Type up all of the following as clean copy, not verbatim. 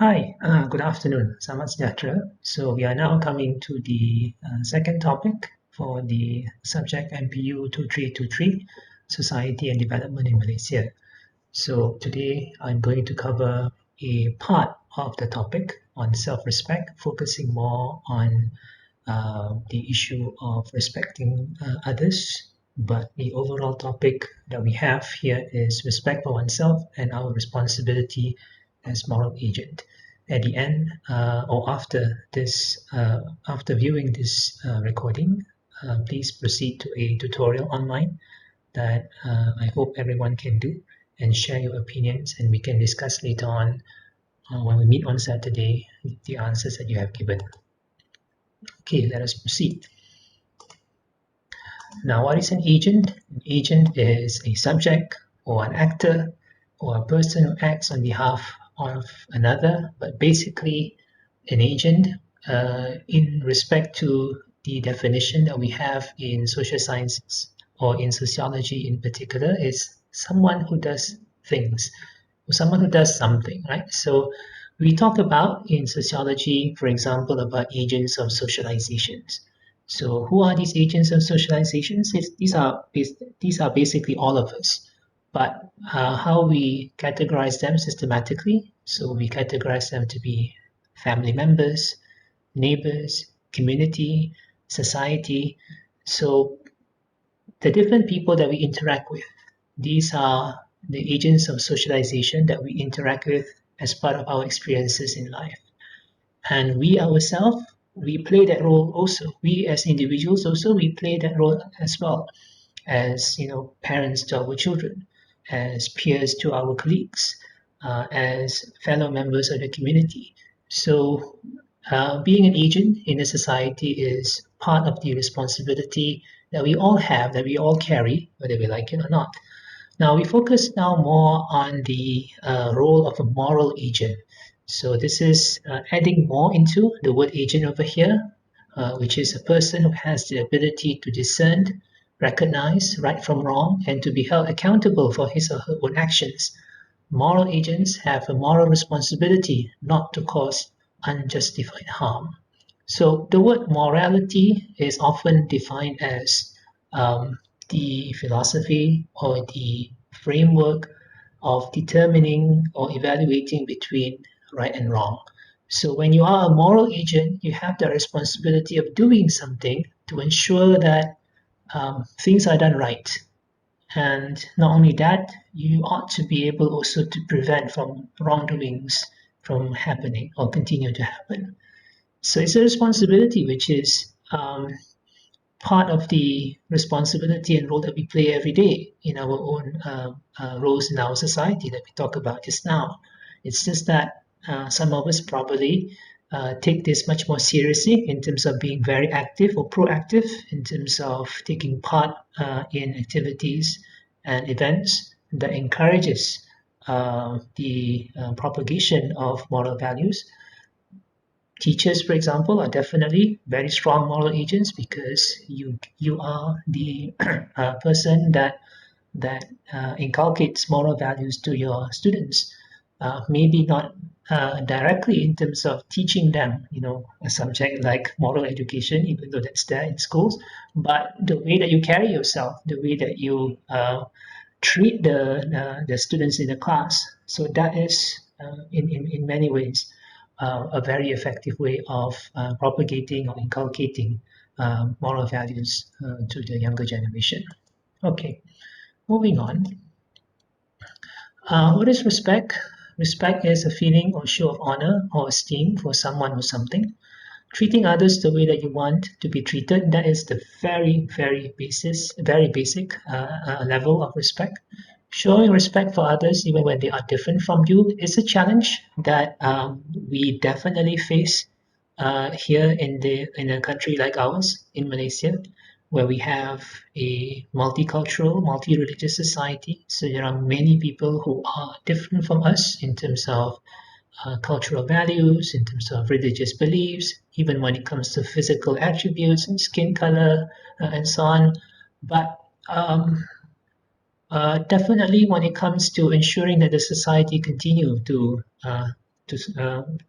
Hi, good afternoon. Selamat sejahtera. So we are now coming to the second topic for the subject MPU 2323, Society and Development in Malaysia. So today I'm going to cover a part of the topic on self-respect, focusing more on the issue of respecting others. But the overall topic that we have here is respect for oneself and our responsibility as moral agent. At the end or after this, after viewing this recording, please proceed to a tutorial online that I hope everyone can do and share your opinions, and we can discuss later on when we meet on Saturday the answers that you have given. Okay, let us proceed. Now, what is an agent? An agent is a subject or an actor or a person who acts on behalf of another, but basically an agent in respect to the definition that we have in social sciences or in sociology in particular is someone who does things, or someone who does something, right? So we talk about in sociology, for example, about agents of socializations. So who are these agents of socializations? These are basically all of us. But how we categorize them systematically, so we categorize them to be family members, neighbors, community, society. So the different people that we interact with, these are the agents of socialization that we interact with as part of our experiences in life. And we ourselves, we play that role also. We as individuals also, we play that role as well as parents to our children, as peers to our colleagues, as fellow members of the community. So being an agent in a society is part of the responsibility that we all have, that we all carry, whether we like it or not. Now we focus now more on the role of a moral agent. So this is adding more into the word agent over here, which is a person who has the ability to discern, recognize right from wrong, and to be held accountable for his or her own actions. Moral agents have a moral responsibility not to cause unjustified harm. So the word morality is often defined as the philosophy or the framework of determining or evaluating between right and wrong. So when you are a moral agent, you have the responsibility of doing something to ensure that things are done right. And not only that, you ought to be able also to prevent from wrongdoings from happening or continue to happen. So it's a responsibility which is part of the responsibility and role that we play every day in our own roles in our society that we talk about just now. It's just that some of us probably take this much more seriously in terms of being very active or proactive in terms of taking part in activities and events that encourages the propagation of moral values. Teachers, for example, are definitely very strong moral agents because you are the person that inculcates moral values to your students. Maybe not directly in terms of teaching them, a subject like moral education, even though that's there in schools, but the way that you carry yourself, the way that you treat the students in the class. So that is, in many ways, a very effective way of propagating or inculcating moral values to the younger generation. Okay, moving on. What is respect? Respect is a feeling or show of honor or esteem for someone or something. Treating others the way that you want to be treated, that is the very basic level of respect. Showing respect for others, even when they are different from you, is a challenge that we definitely face here in a country like ours, in Malaysia, where we have a multicultural, multi-religious society. So there are many people who are different from us in terms of cultural values, in terms of religious beliefs, even when it comes to physical attributes and skin color and so on. But definitely when it comes to ensuring that the society continue to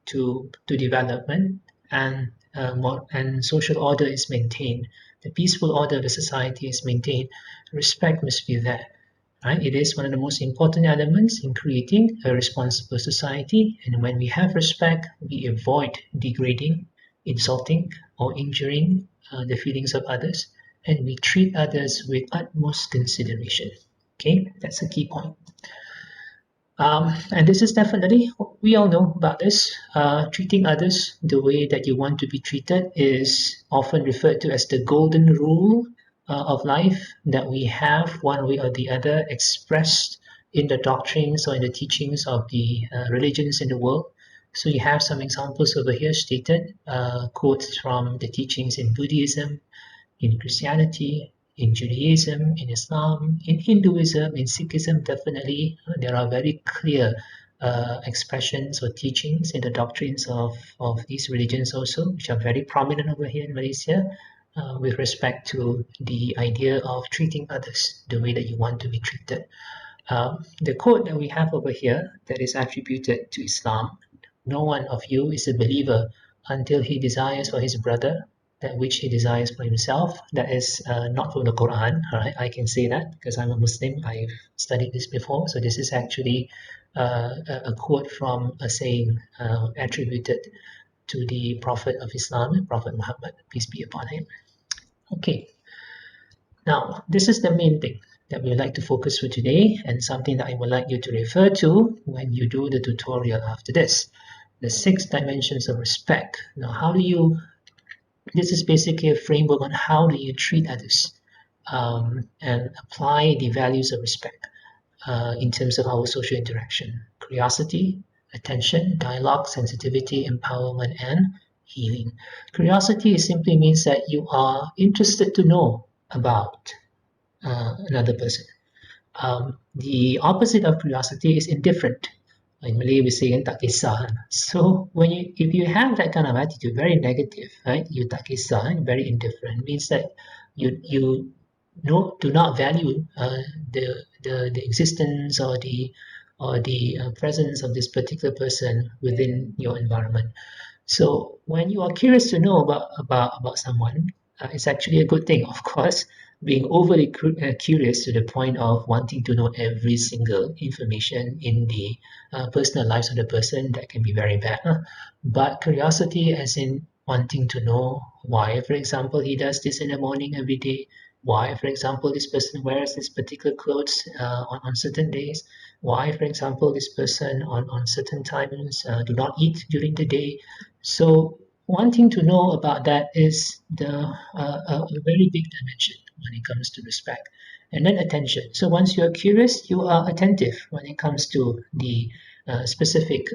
to development, and social order is maintained. The peaceful order of the society is maintained. Respect must be there. Right? It is one of the most important elements in creating a responsible society. And when we have respect, we avoid degrading, insulting, or injuring the feelings of others, and we treat others with utmost consideration. Okay, that's a key point. And this is definitely, we all know about this. Treating others the way that you want to be treated is often referred to as the golden rule of life that we have one way or the other expressed in the doctrines or in the teachings of the religions in the world. So you have some examples over here stated, quotes from the teachings in Buddhism, in Christianity, in Judaism, in Islam, in Hinduism, in Sikhism. Definitely there are very clear expressions or teachings in the doctrines of these religions also, which are very prominent over here in Malaysia, with respect to the idea of treating others the way that you want to be treated. The quote that we have over here that is attributed to Islam: "No one of you is a believer until he desires for his brother that which he desires for himself." That is not from the Quran. All right, I can say that because I'm a Muslim. I've studied this before. So this is actually a quote from a saying attributed to the Prophet of Islam, Prophet Muhammad, peace be upon him. Okay, now this is the main thing that we would like to focus for today, and something that I would like you to refer to when you do the tutorial after this. The 6 dimensions of respect. Now, this is basically a framework on how do you treat others and apply the values of respect in terms of our social interaction: curiosity, attention, dialogue, sensitivity, empowerment, and healing. Curiosity simply means that you are interested to know about another person. The opposite of curiosity is indifferent. In Malay, we say tak kisah. So if you have that kind of attitude, very negative, right? You tak kisah, very indifferent, means that you do not value the existence or the presence of this particular person within your environment. So when you are curious to know about someone, it's actually a good thing, of course. Being overly curious to the point of wanting to know every single information in the personal lives of the person, that can be very bad. But curiosity, as in wanting to know why, for example, he does this in the morning every day, why, for example, this person wears this particular clothes on certain days, why, for example, this person on certain times do not eat during the day. So wanting to know about that is a very big dimension when it comes to respect. And then attention. So once you're curious, you are attentive when it comes to the specific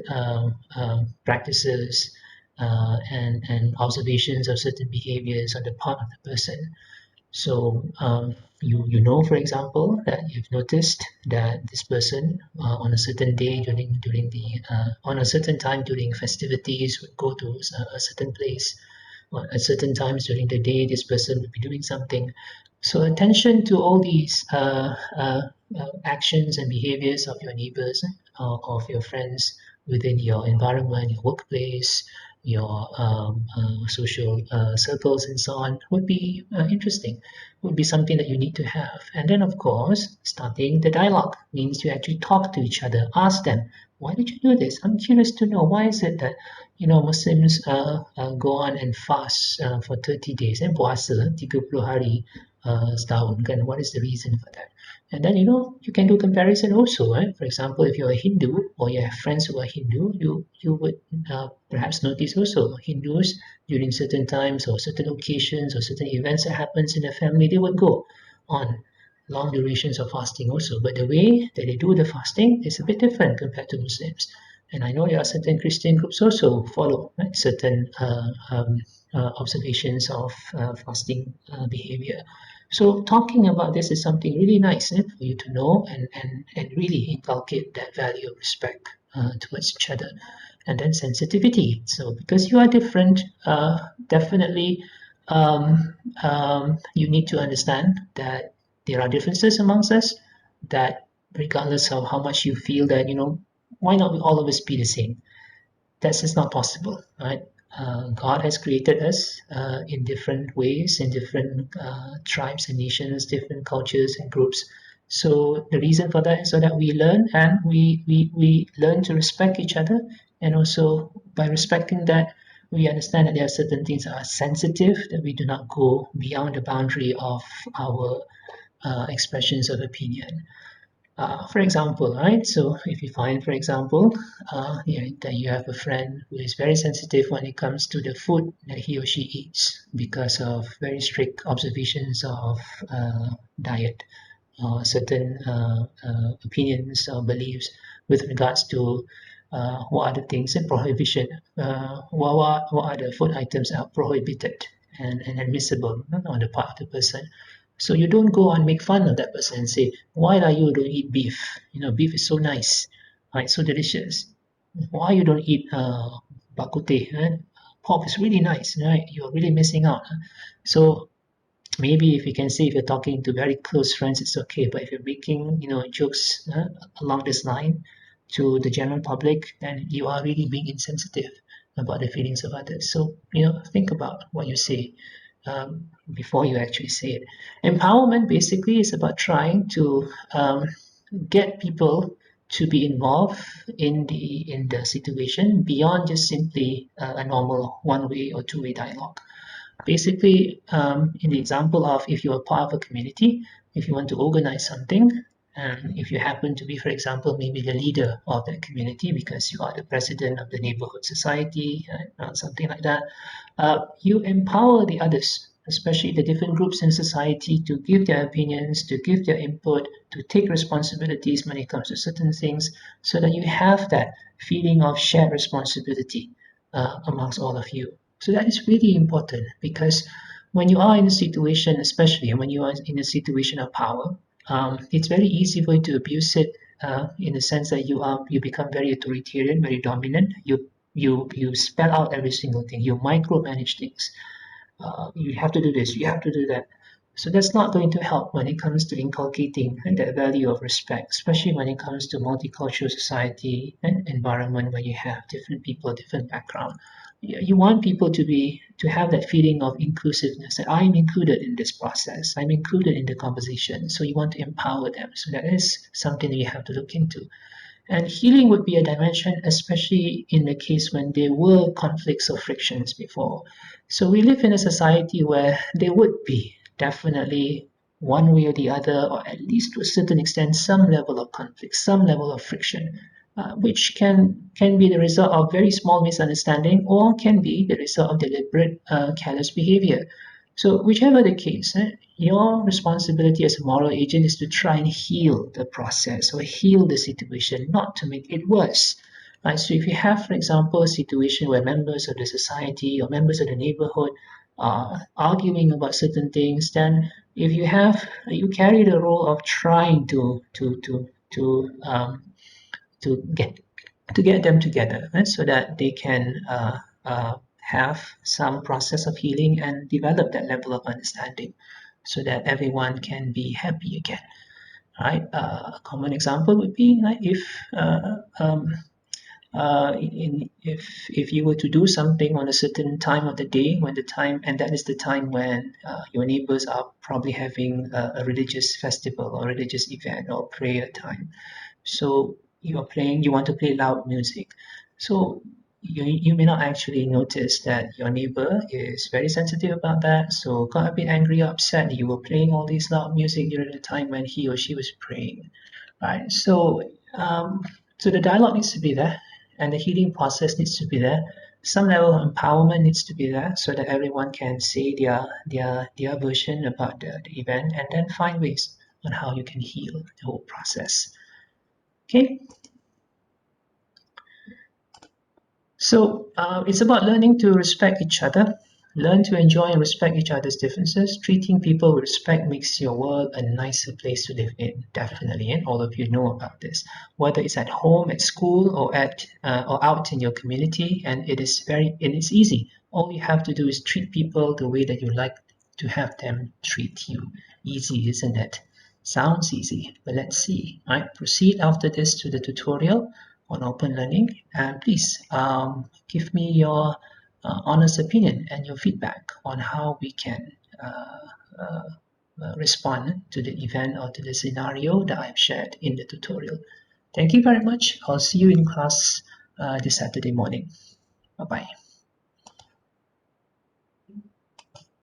practices and observations of certain behaviors on the part of the person. So you know, for example, that you've noticed that this person on a certain day during the on a certain time during festivities would go to a certain place. Or at certain times during the day, this person would be doing something. So attention to all these actions and behaviors of your neighbors, of your friends within your environment, your workplace, your social circles, and so on, would be interesting, would be something that you need to have. And then, of course, starting the dialogue means you actually talk to each other, ask them, why did you do this? I'm curious to know, why is it that Muslims go on and fast for 30 days and puasa 30 hari setahun, kan? What is the reason for that? And then you can do comparison also, right? For example, if you're a Hindu or you have friends who are Hindu, you would perhaps notice also Hindus during certain times or certain occasions or certain events that happens in the family, they would go on long durations of fasting also. But the way that they do the fasting is a bit different compared to Muslims. And I know there are certain Christian groups also follow, right, certain observations of fasting behavior. So talking about this is something really nice for you to know and really inculcate that value of respect towards each other. And then sensitivity. So because you are different, definitely you need to understand that there are differences amongst us, that regardless of how much you feel that, why not all of us be the same? that's just not possible, right? God has created us in different ways, in different tribes and nations, different cultures and groups. So the reason for that is so that we learn, and we learn to respect each other, and also by respecting that, we understand that there are certain things that are sensitive, that we do not go beyond the boundary of our expressions of opinion. For example, right? So if you find, for example, that you have a friend who is very sensitive when it comes to the food that he or she eats because of very strict observations of diet or certain opinions or beliefs with regards to what are the things in prohibition, what are the food items that are prohibited and admissible on the part of the person. So you don't go and make fun of that person and say, why are you don't eat beef? You know, beef is so nice, right? So delicious. Why you don't eat bak kut teh? Pork is really nice, right? You're really missing out. So maybe if you can say if you're talking to very close friends, it's okay. But if you're making, jokes along this line to the general public, then you are really being insensitive about the feelings of others. So, think about what you say before you actually say it. Empowerment basically is about trying to get people to be involved in the situation beyond just simply a normal one-way or two-way dialogue. Basically, in the example of if you are part of a community, if you want to organize something, and if you happen to be, for example, maybe the leader of that community because you are the president of the neighborhood society, something like that, you empower the others, especially the different groups in society, to give their opinions, to give their input, to take responsibilities when it comes to certain things, so that you have that feeling of shared responsibility amongst all of you. So that is really important because when you are in a situation, especially when you are in a situation of power, it's very easy for you to abuse it in the sense that you become very authoritarian, very dominant. You spell out every single thing. You micromanage things. You have to do this. You have to do that. So that's not going to help when it comes to inculcating that value of respect, especially when it comes to multicultural society and environment where you have different people, different background. You want people to have that feeling of inclusiveness, that I'm included in this process, I'm included in the conversation. So you want to empower them. So that is something that you have to look into. And healing would be a dimension, especially in the case when there were conflicts or frictions before. So we live in a society where there would be definitely one way or the other, or at least to a certain extent, some level of conflict, some level of friction, which can be the result of very small misunderstanding or can be the result of deliberate careless behavior. So whichever the case, your responsibility as a moral agent is to try and heal the process or heal the situation, not to make it worse. Right? So if you have, for example, a situation where members of the society or members of the neighborhood are arguing about certain things, then if you carry the role of trying to get them together, right? So that they can have some process of healing and develop that level of understanding so that everyone can be happy again, right? A common example would be like if you were to do something on a certain time of the day when the time and that is the time when your neighbors are probably having a religious festival or religious event or prayer time, so you want to play loud music. So you may not actually notice that your neighbor is very sensitive about that. So got a bit angry or upset that you were playing all this loud music during the time when he or she was praying. Right. So the dialogue needs to be there and the healing process needs to be there. Some level of empowerment needs to be there so that everyone can say their version about the event and then find ways on how you can heal the whole process. Okay, so it's about learning to respect each other, learn to enjoy and respect each other's differences. Treating people with respect makes your world a nicer place to live in, definitely, and all of you know about this. Whether it's at home, at school, or out in your community, and it's easy. All you have to do is treat people the way that you like to have them treat you. Easy, isn't it? Sounds easy, but let's see. Right, proceed after this to the tutorial on open learning, and please give me your honest opinion and your feedback on how we can respond to the event or to the scenario that I've shared in the tutorial. Thank you very much. I'll see you in class this Saturday morning. Bye bye.